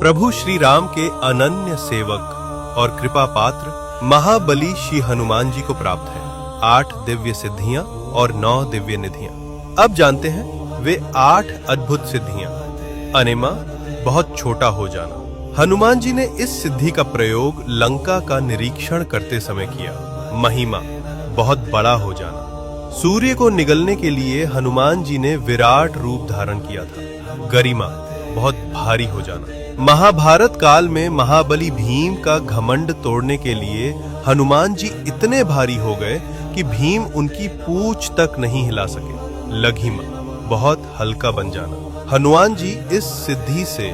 प्रभु श्री राम के अनन्य सेवक और कृपा पात्र महाबली श्री हनुमान जी को प्राप्त है 8 दिव्य सिद्धियां और 9 दिव्य निधियां। अब जानते हैं वे 8 अद्भुत सिद्धियां। अनेमा, बहुत छोटा हो जाना। हनुमान जी ने इस सिद्धि का प्रयोग लंका का निरीक्षण करते समय किया। महिमा, बहुत बड़ा हो जाना। सूर्य को निगलने के लिए हनुमान जी ने विराट रूप धारण किया था। गरिमा, बहुत भारी हो जाना। महाभारत काल में महाबली भीम का घमंड तोड़ने के लिए हनुमान जी इतने भारी हो गए कि भीम उनकी पूंछ तक नहीं हिला सके। लघिमा, बहुत हल्का बन जाना। हनुमान जी इस सिद्धि से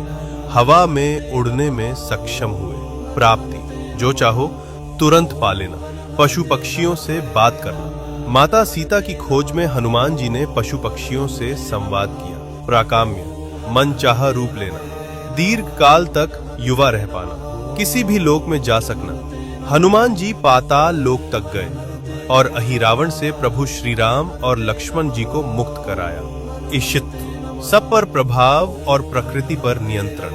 हवा में उड़ने में सक्षम हुए। प्राप्ति, जो चाहो तुरंत पा लेना। पशु पक्षियों से बात करना। माता सीता की खोज में हनुमान जी ने पशु पक्षियों से संवाद किया। प्राकाम्य, मन चाहा रूप लेना। दीर्घ काल तक युवा रह पाना। किसी भी लोक में जा सकना। हनुमान जी पाताल लोक तक गए और अहिरावण से प्रभु श्री राम और लक्ष्मण जी को मुक्त कराया। ईशित्व, सब पर प्रभाव और प्रकृति पर नियंत्रण।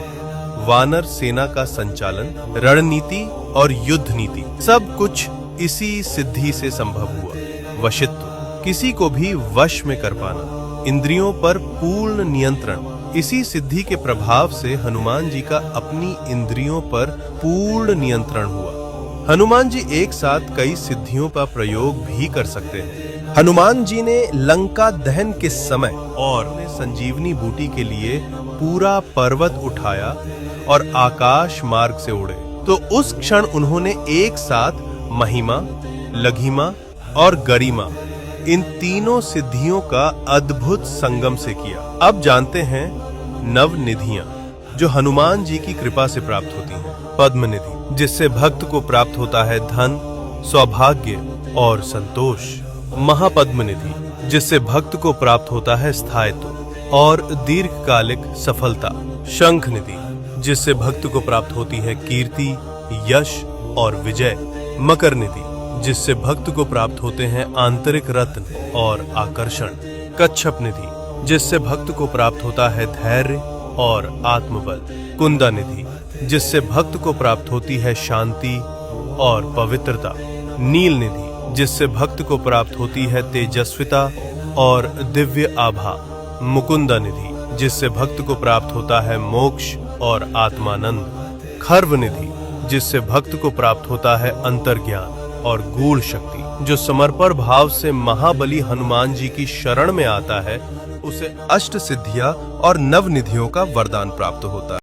वानर सेना का संचालन, रणनीति और युद्ध नीति, सब कुछ इसी सिद्धि से संभव हुआ। वशित्व, किसी को भी वश में कर पाना। इंद्रियों पर पूर्ण नियंत्रण, इसी सिद्धि के प्रभाव से हनुमान जी का अपनी इंद्रियों पर पूर्ण नियंत्रण हुआ। हनुमान जी एक साथ कई सिद्धियों का प्रयोग भी कर सकते हैं। हनुमान जी ने लंका दहन के समय और संजीवनी बूटी के लिए पूरा पर्वत उठाया और आकाश मार्ग से उड़े, तो उस क्षण उन्होंने एक साथ महिमा, लघिमा और गरिमा, इन तीनों सिद्धियों का अद्भुत संगम से किया। अब जानते हैं नव निधियां, जो हनुमान जी की कृपा से प्राप्त होती हैं। पद्म निधि, जिससे भक्त को प्राप्त होता है धन, सौभाग्य और संतोष। महापद्म निधि, जिससे भक्त को प्राप्त होता है स्थायित्व और दीर्घकालिक सफलता। शंख निधि, जिससे भक्त को प्राप्त होती है कीर्ति, यश और विजय। मकर निधि, जिससे भक्त को प्राप्त होते हैं आंतरिक रत्न और आकर्षण। कच्छप निधि, जिससे भक्त को प्राप्त होता है धैर्य और आत्मबल। कुंदा निधि, जिससे भक्त को प्राप्त होती है शांति और पवित्रता। नील निधि, जिससे भक्त को प्राप्त होती है तेजस्विता और दिव्य आभा। मुकुंदा निधि, जिससे भक्त को प्राप्त होता है मोक्ष और आत्मानंद। खर्व निधि, जिससे भक्त को प्राप्त होता है अंतर्ज्ञान और गूढ़ शक्ति। जो समर्पण भाव से महाबली हनुमान जी की शरण में आता है, उसे अष्ट सिद्धियां और नव निधियों का वरदान प्राप्त होता है।